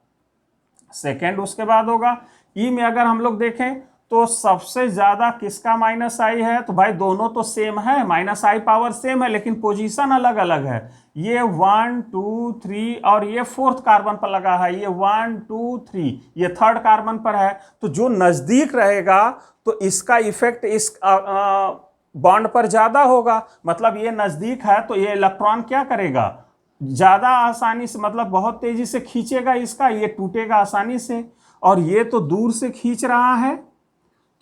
सेकेंड उसके बाद होगा। ई में अगर हम लोग देखें तो सबसे ज्यादा किसका माइनस आई है, तो भाई दोनों तो सेम है, माइनस आई पावर सेम है, लेकिन पोजीशन अलग अलग है। ये 1 2 3 और ये फोर्थ कार्बन पर लगा है, ये 1 2 3 ये थर्ड कार्बन पर है। तो जो नजदीक रहेगा तो इसका इफेक्ट इस बॉन्ड पर ज्यादा होगा, मतलब ये नजदीक है तो ये इलेक्ट्रॉन क्या करेगा, ज्यादा आसानी से, मतलब बहुत तेजी से खींचेगा इसका, ये टूटेगा आसानी से। और ये तो दूर से खींच रहा है,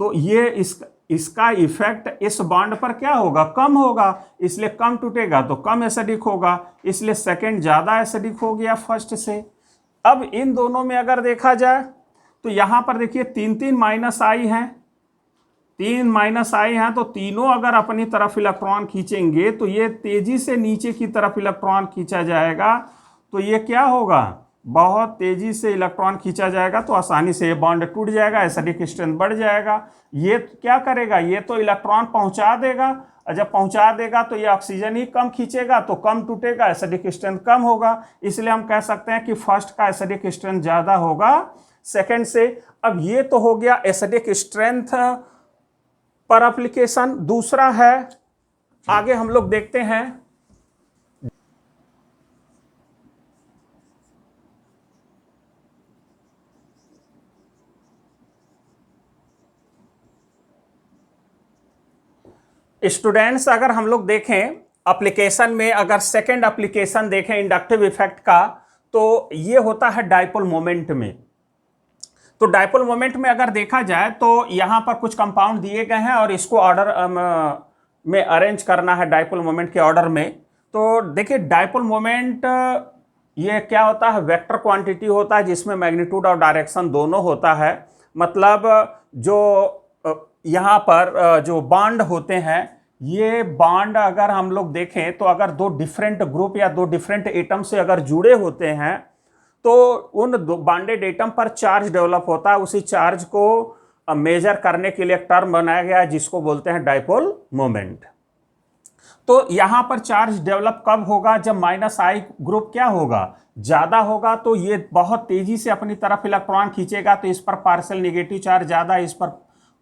तो ये इसका इफेक्ट इस बॉन्ड पर क्या होगा, कम होगा, इसलिए कम टूटेगा, तो कम एसिडिक होगा, इसलिए सेकंड ज्यादा एसिडिक हो गया फर्स्ट से। अब इन दोनों में अगर देखा जाए तो यहां पर देखिए 3 माइनस आई हैं, 3 माइनस आई हैं, तो तीनों अगर अपनी तरफ इलेक्ट्रॉन खींचेंगे तो ये तेजी से नीचे की तरफ इलेक्ट्रॉन खींचा जाएगा। तो ये क्या होगा, बहुत तेजी से इलेक्ट्रॉन खींचा जाएगा, तो आसानी से ये बॉन्ड टूट जाएगा, एसिडिक स्ट्रेंथ बढ़ जाएगा। ये क्या करेगा, ये तो इलेक्ट्रॉन पहुंचा देगा, और जब पहुंचा देगा तो ये ऑक्सीजन ही कम खींचेगा, तो कम टूटेगा, एसिडिक स्ट्रेंथ कम होगा। इसलिए हम कह सकते हैं कि फर्स्ट का एसिडिक स्ट्रेंथ ज्यादा होगा सेकेंड से। अब ये तो हो गया एसिडिक स्ट्रेंथ पर एप्लीकेशन। दूसरा है, आगे हम लोग देखते हैं स्टूडेंट्स अगर हम लोग देखें एप्लीकेशन में, अगर सेकंड एप्लीकेशन देखें इंडक्टिव इफेक्ट का, तो ये होता है डाइपोल मोमेंट में। तो डाइपोल मोमेंट में अगर देखा जाए तो यहां पर कुछ कंपाउंड दिए गए हैं और इसको ऑर्डर में अरेंज करना है डाइपोल मोमेंट के ऑर्डर में। तो देखिए डाइपोल मोमेंट ये क्या होता है, वेक्टर क्वांटिटी होता है जिसमें मैग्नीट्यूड और डायरेक्शन दोनों होता है। मतलब जो यहाँ पर जो बॉन्ड होते हैं, ये बॉन्ड अगर हम लोग देखें तो अगर दो डिफरेंट ग्रुप या दो डिफरेंट एटम से अगर जुड़े होते हैं तो उन दो बॉन्डेड एटम पर चार्ज डेवलप होता है। उसी चार्ज को मेजर करने के लिए एक टर्म बनाया गया है जिसको बोलते हैं डाइपोल मोमेंट। तो यहां पर चार्ज डेवलप कब होगा, जब माइनस आई ग्रुप क्या होगा, ज्यादा होगा। तो ये बहुत तेजी से अपनी तरफ इलेक्ट्रॉन खींचेगा, तो इस पर पार्शियल नेगेटिव चार्ज ज्यादा, इस पर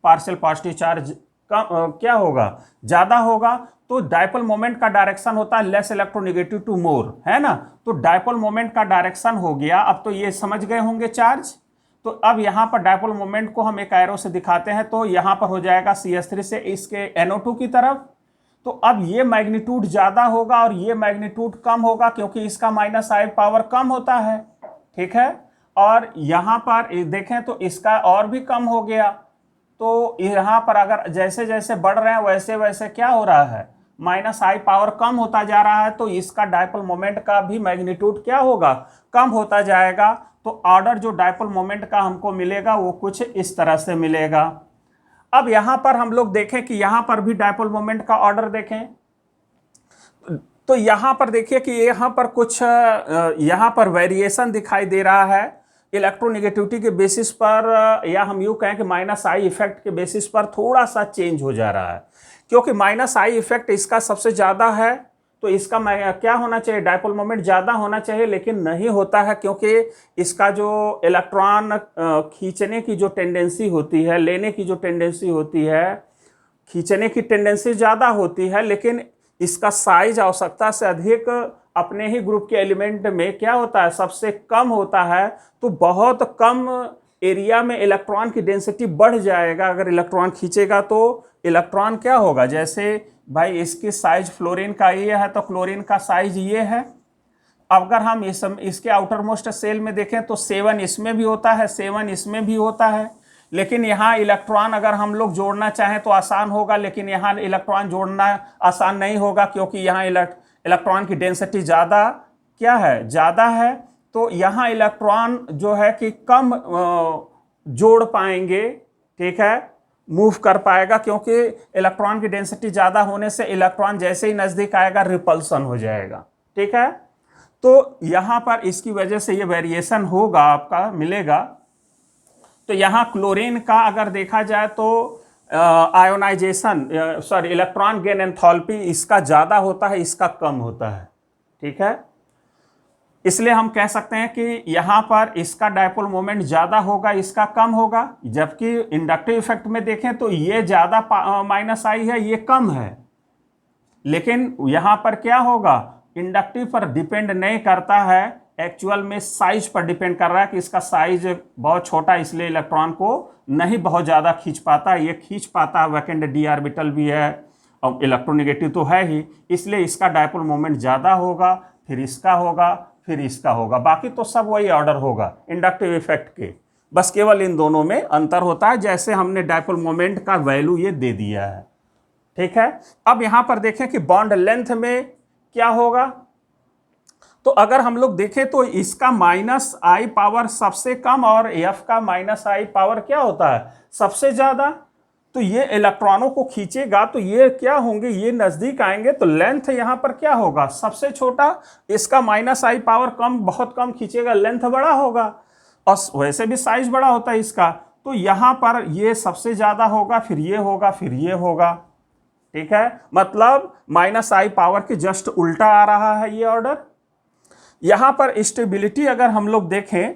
पार्शियल पॉजिटिव चार्ज कम क्या होगा, ज्यादा होगा। तो डाइपोल मोमेंट का डायरेक्शन होता है लेस इलेक्ट्रोनेगेटिव टू मोर, है ना। तो डाइपोल मोमेंट का डायरेक्शन हो गया। अब तो ये समझ गए होंगे चार्ज। तो अब यहां पर डाइपोल मोमेंट को हम एक एरो से दिखाते हैं, तो यहां पर हो जाएगा CH3 से इसके NO2 की तरफ। तो अब ये मैग्नीट्यूड ज्यादा होगा और ये मैग्नीट्यूड कम होगा, क्योंकि इसका माइनस आई पावर कम होता है, ठीक है। और यहां पर देखें तो इसका और भी कम हो गया। तो यहां पर अगर जैसे जैसे बढ़ रहे हैं वैसे वैसे क्या हो रहा है, माइनस आई पावर कम होता जा रहा है। तो इसका डाइपोल मोमेंट का भी मैग्नीट्यूड क्या होगा, कम होता जाएगा। तो ऑर्डर जो डाइपोल मोमेंट का हमको मिलेगा वो कुछ इस तरह से मिलेगा। अब यहां पर हम लोग देखें कि यहां पर भी डाइपोल मोमेंट का ऑर्डर देखें, तो यहां पर देखिए कि यहां पर कुछ यहां पर वेरिएशन दिखाई दे रहा है इलेक्ट्रोनेगेटिविटी के बेसिस पर, या हम यूं कहें कि माइनस आई इफेक्ट के बेसिस पर थोड़ा सा चेंज हो जा रहा है। क्योंकि माइनस आई इफेक्ट इसका सबसे ज्यादा है, तो इसका क्या होना चाहिए, डाइपोल मोमेंट ज्यादा होना चाहिए, लेकिन नहीं होता है। क्योंकि इसका जो इलेक्ट्रॉन खींचने की जो टेंडेंसी होती है, लेने की जो टेंडेंसी होती है, खींचने की टेंडेंसी ज्यादा होती है, लेकिन इसका साइज आवश्यकता से अधिक अपने ही ग्रुप के एलिमेंट में क्या होता है, सबसे कम होता है। तो बहुत कम एरिया में इलेक्ट्रॉन की डेंसिटी बढ़ जाएगा। अगर इलेक्ट्रॉन खींचेगा तो इलेक्ट्रॉन क्या होगा, जैसे भाई इसकी साइज फ्लोरीन का ये है तो क्लोरीन का साइज ये है। अगर हम इसके आउटर मोस्ट सेल में देखें तो 7 इसमें भी होता है, 7 इसमें भी होता है। लेकिन यहाँ इलेक्ट्रॉन अगर हम लोग जोड़ना चाहें तो आसान होगा, लेकिन यहाँ इलेक्ट्रॉन जोड़ना आसान नहीं होगा, क्योंकि यहाँ इलेक्ट्रॉन की डेंसिटी ज़्यादा क्या है, ज़्यादा है। तो यहाँ इलेक्ट्रॉन जो है कि कम जोड़ पाएंगे, ठीक है, मूव कर पाएगा, क्योंकि इलेक्ट्रॉन की डेंसिटी ज़्यादा होने से इलेक्ट्रॉन जैसे ही नज़दीक आएगा रिपल्सन हो जाएगा, ठीक है। तो यहाँ पर इसकी वजह से ये वेरिएशन होगा, आपका मिलेगा। तो यहाँ क्लोरीन का अगर देखा जाए तो आयोनाइजेशन इलेक्ट्रॉन गेन एंथैल्पी इसका ज़्यादा होता है, इसका कम होता है, ठीक है। इसलिए हम कह सकते हैं कि यहाँ पर इसका डाइपोल मोमेंट ज़्यादा होगा, इसका कम होगा। जबकि इंडक्टिव इफेक्ट में देखें तो ये ज़्यादा माइनस आई है, ये कम है। लेकिन यहाँ पर क्या होगा, इंडक्टिव पर डिपेंड नहीं करता है, एक्चुअल में साइज पर डिपेंड कर रहा है कि इसका साइज बहुत छोटा, इसलिए इलेक्ट्रॉन को नहीं बहुत ज़्यादा खींच पाता। ये खींच पाता है, वैकेंट डी ऑर्बिटल भी है और इलेक्ट्रोनेगेटिव तो है ही, इसलिए इसका डाइपोल मोमेंट ज़्यादा होगा, फिर इसका होगा, फिर इसका होगा। बाकी तो सब वही ऑर्डर होगा इंडक्टिव इफेक्ट के, बस केवल इन दोनों में अंतर होता है। जैसे हमने डाइपोल मोमेंट का वैल्यू ये दे दिया है, ठीक है। अब यहां पर देखें कि बॉन्ड लेंथ में क्या होगा। तो अगर हम लोग देखें तो इसका माइनस आई पावर सबसे कम और एफ का माइनस आई पावर क्या होता है, सबसे ज्यादा। तो ये इलेक्ट्रॉनों को खींचेगा, तो ये क्या होंगे, ये नजदीक आएंगे, तो लेंथ यहां पर क्या होगा, सबसे छोटा। इसका माइनस आई पावर कम, बहुत कम खींचेगा, लेंथ बड़ा होगा, और वैसे भी साइज बड़ा होता है इसका। तो यहां पर ये सबसे ज्यादा होगा, फिर ये होगा, फिर ये होगा, ठीक है। मतलब माइनस आई पावर के जस्ट उल्टा आ रहा है ये ऑर्डर। यहां पर स्टेबिलिटी अगर हम लोग देखें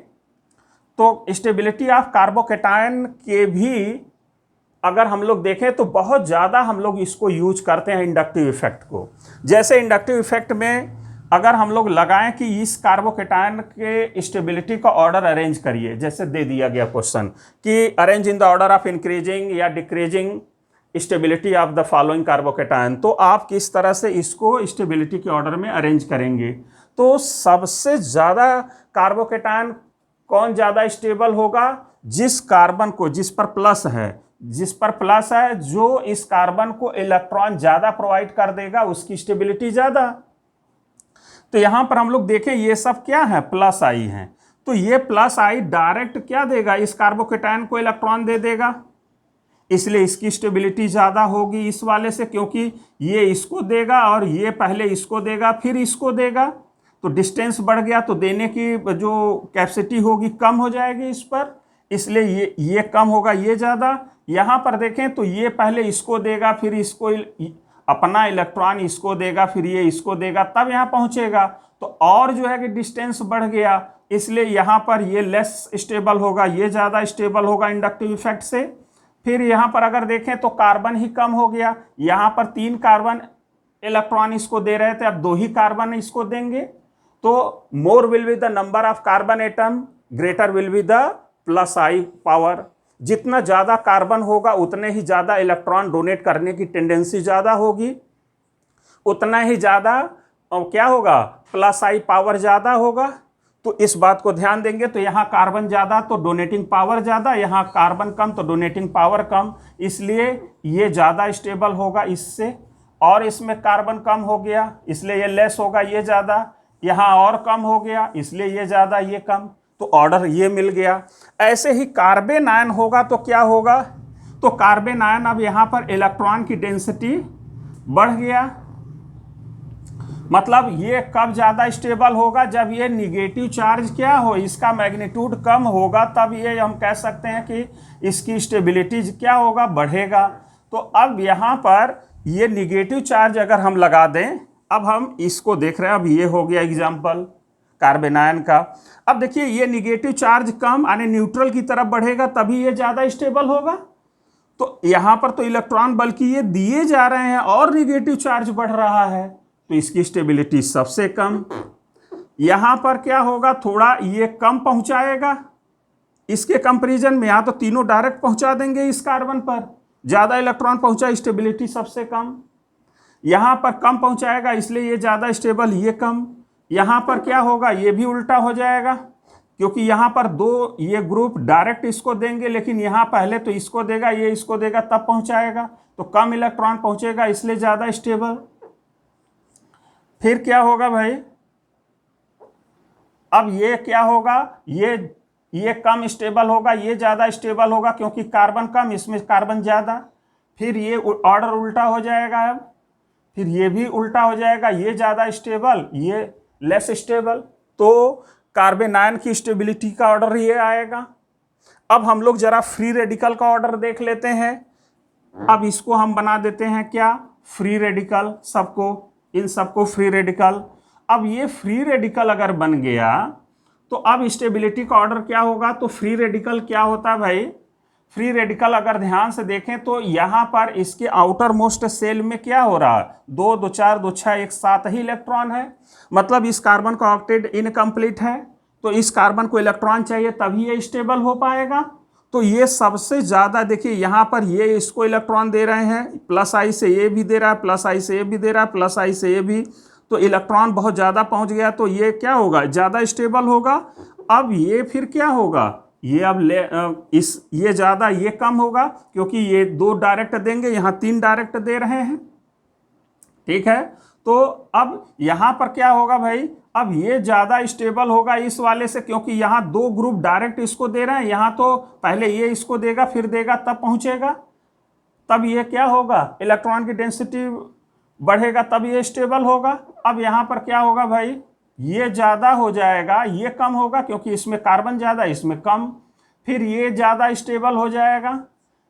तो स्टेबिलिटी ऑफ कार्बोकेटायन के भी अगर हम लोग देखें तो बहुत ज़्यादा हम लोग इसको यूज करते हैं इंडक्टिव इफेक्ट को। जैसे इंडक्टिव इफेक्ट में अगर हम लोग लगाएं कि इस कार्बोकेटायन के स्टेबिलिटी का ऑर्डर अरेंज करिए, जैसे दे दिया गया क्वेश्चन कि arrange in the order of increasing या decreasing stability of the following carbocation. तो आप किस तरह से इसको स्टेबिलिटी के ऑर्डर में अरेंज करेंगे। तो सबसे ज़्यादा कार्बोकेटायन कौन ज़्यादा स्टेबल होगा, जिस कार्बन को, जिस पर प्लस है, जो इस कार्बन को इलेक्ट्रॉन ज़्यादा प्रोवाइड कर देगा उसकी स्टेबिलिटी ज़्यादा। तो यहां पर हम लोग देखें ये सब क्या है, प्लस आई है। तो ये प्लस आई डायरेक्ट क्या देगा, इस कार्बोकेटायन को इलेक्ट्रॉन दे देगा, इसलिए इसकी स्टेबिलिटी ज़्यादा होगी इस वाले से, क्योंकि ये इसको देगा और ये पहले इसको देगा फिर इसको देगा। तो डिस्टेंस बढ़ गया तो देने की जो कैपेसिटी होगी कम हो जाएगी इस पर, इसलिए ये कम होगा, ये ज़्यादा। यहाँ पर देखें तो ये पहले इसको देगा फिर इसको अपना इलेक्ट्रॉन इसको देगा फिर ये इसको देगा, तब यहाँ पहुँचेगा। तो और जो है कि डिस्टेंस बढ़ गया, इसलिए यहाँ पर ये लेस स्टेबल होगा, ये ज़्यादा स्टेबल होगा इंडक्टिव इफेक्ट से। फिर यहाँ पर अगर देखें तो कार्बन ही कम हो गया, यहाँ पर 3 कार्बन इलेक्ट्रॉन इसको दे रहे थे, अब 2 ही कार्बन इसको देंगे। तो more will be the number of carbon atom, greater will be the plus I power. जितना ज़्यादा कार्बन होगा उतने ही ज़्यादा इलेक्ट्रॉन डोनेट करने की टेंडेंसी ज़्यादा होगी, उतना ही ज़्यादा क्या होगा, प्लस आई पावर ज़्यादा होगा। तो इस बात को ध्यान देंगे। तो यहाँ कार्बन ज़्यादा तो डोनेटिंग पावर ज़्यादा, यहाँ कार्बन कम तो डोनेटिंग पावर कम, इसलिए ये ज़्यादा स्टेबल होगा इससे। और इसमें कार्बन कम हो गया इसलिए ये लेस होगा, ये ज़्यादा। यहाँ और कम हो गया इसलिए ये ज़्यादा ये कम, तो ऑर्डर ये मिल गया। ऐसे ही कार्बन आयन होगा तो क्या होगा, तो कार्बन आयन अब यहाँ पर इलेक्ट्रॉन की डेंसिटी बढ़ गया, मतलब ये कब ज़्यादा स्टेबल होगा, जब ये निगेटिव चार्ज क्या हो, इसका मैग्नीट्यूड कम होगा, तब ये हम कह सकते हैं कि इसकी स्टेबिलिटी क्या होगा, बढ़ेगा। तो अब यहाँ पर ये निगेटिव चार्ज अगर हम लगा दें, अब हम इसको देख रहे हैं, अब ये हो गया एग्जाम्पल कार्बन आयन का। अब देखिए ये निगेटिव चार्ज कम यानी न्यूट्रल की तरफ बढ़ेगा तभी ये ज़्यादा स्टेबल होगा। तो यहाँ पर तो इलेक्ट्रॉन बल्कि ये दिए जा रहे हैं और निगेटिव चार्ज बढ़ रहा है, तो इसकी स्टेबिलिटी सबसे कम। यहाँ पर क्या होगा, थोड़ा ये कम पहुँचाएगा इसके कंपैरिजन में, यहाँ तो तीनों डायरेक्ट पहुँचा देंगे इस कार्बन पर, ज़्यादा इलेक्ट्रॉन पहुँचा, स्टेबिलिटी सबसे कम। यहाँ पर कम पहुँचाएगा इसलिए ये ज़्यादा स्टेबल, ये कम। यहाँ पर क्या होगा, ये भी उल्टा हो जाएगा, क्योंकि यहाँ पर 2 ये ग्रुप डायरेक्ट इसको देंगे, लेकिन यहाँ पहले तो इसको देगा, ये इसको देगा, तब पहुँचाएगा, तो कम इलेक्ट्रॉन पहुँचेगा इसलिए ज़्यादा स्टेबल। फिर क्या होगा भाई, अब ये क्या होगा, ये कम स्टेबल होगा, ये ज़्यादा स्टेबल होगा, क्योंकि कार्बन कम इसमें कार्बन ज़्यादा। फिर ये ऑर्डर उल्टा हो जाएगा, अब फिर ये भी उल्टा हो जाएगा, ये ज़्यादा स्टेबल, ये लेस स्टेबल। तो कार्बन आयन की स्टेबिलिटी का ऑर्डर ये आएगा। अब हम लोग जरा फ्री रेडिकल का ऑर्डर देख लेते हैं। अब इसको हम बना देते हैं क्या, फ्री रेडिकल, सबको, इन सबको फ्री रेडिकल। अब ये फ्री रेडिकल अगर बन गया तो अब स्टेबिलिटी का ऑर्डर क्या होगा, तो फ्री रेडिकल क्या होता है भाई, फ्री रेडिकल अगर ध्यान से देखें तो यहाँ पर इसके आउटर मोस्ट सेल में क्या हो रहा है, 2 2 4 2 6 एक साथ ही इलेक्ट्रॉन है, मतलब इस कार्बन का ऑक्टेट इनकम्प्लीट है, तो इस कार्बन को इलेक्ट्रॉन चाहिए तभी ये स्टेबल हो पाएगा। तो ये सबसे ज़्यादा देखिए यहाँ पर ये इसको इलेक्ट्रॉन दे रहे हैं, प्लस आई से ये भी दे रहा है, प्लस आई से ये भी दे रहा है, प्लस आई से ये भी, तो इलेक्ट्रॉन बहुत ज़्यादा पहुँच गया, तो ये क्या होगा, ज़्यादा स्टेबल होगा। अब ये फिर क्या होगा, ये अब ये ज़्यादा ये कम होगा, क्योंकि ये 2 डायरेक्ट देंगे, यहाँ 3 डायरेक्ट दे रहे हैं, ठीक है। तो अब यहाँ पर क्या होगा भाई, अब ये ज़्यादा स्टेबल होगा इस वाले से, क्योंकि यहाँ 2 ग्रुप डायरेक्ट इसको दे रहे हैं, यहाँ तो पहले ये इसको देगा फिर देगा तब पहुँचेगा, तब ये क्या होगा, इलेक्ट्रॉन की डेंसिटी बढ़ेगा तब ये स्टेबल होगा। अब यहाँ पर क्या होगा भाई, ये ज़्यादा हो जाएगा, ये कम होगा, क्योंकि इसमें कार्बन ज़्यादा इसमें कम। फिर ये ज़्यादा स्टेबल हो जाएगा,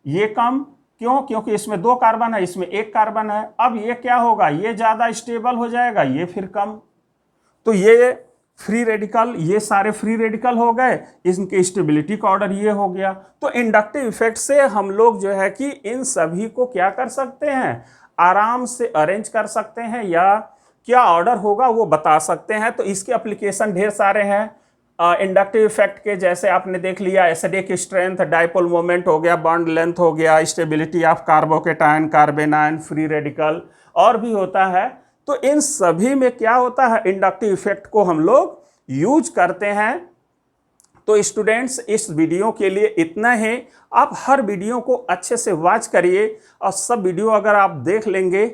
ये कम, क्यों, क्योंकि इसमें 2 कार्बन है इसमें 1 कार्बन है। अब ये क्या होगा, ये ज़्यादा स्टेबल हो जाएगा, ये फिर कम। तो ये फ्री रेडिकल, ये सारे फ्री रेडिकल हो गए, इनके स्टेबिलिटी का ऑर्डर ये हो गया। तो इंडक्टिव इफेक्ट से हम लोग जो है कि इन सभी को क्या कर सकते हैं, आराम से अरेंज कर सकते हैं, या क्या ऑर्डर होगा वो बता सकते हैं। तो इसके एप्लीकेशन ढेर सारे हैं, इंडक्टिव इफेक्ट के जैसे आपने देख लिया, एसिडिक स्ट्रेंथ, डाइपोल मोमेंट हो गया, बॉन्ड लेंथ हो गया, stability of carbocation, carbanion, free radical, और भी होता है। तो इन सभी में क्या होता है, इंडक्टिव इफेक्ट को हम लोग यूज करते हैं। तो स्टूडेंट्स, इस वीडियो के लिए इतना ही। आप हर वीडियो को अच्छे से वॉच करिए, और सब वीडियो अगर आप देख लेंगे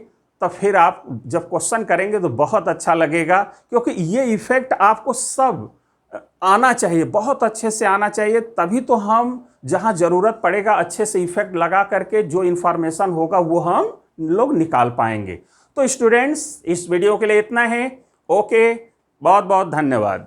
तो फिर आप जब क्वेश्चन करेंगे तो बहुत अच्छा लगेगा, क्योंकि ये इफेक्ट आपको सब आना चाहिए, बहुत अच्छे से आना चाहिए, तभी तो हम जहां ज़रूरत पड़ेगा अच्छे से इफेक्ट लगा करके जो इन्फॉर्मेशन होगा वो हम लोग निकाल पाएंगे। तो स्टूडेंट्स, इस वीडियो के लिए इतना है। ओके, बहुत बहुत धन्यवाद।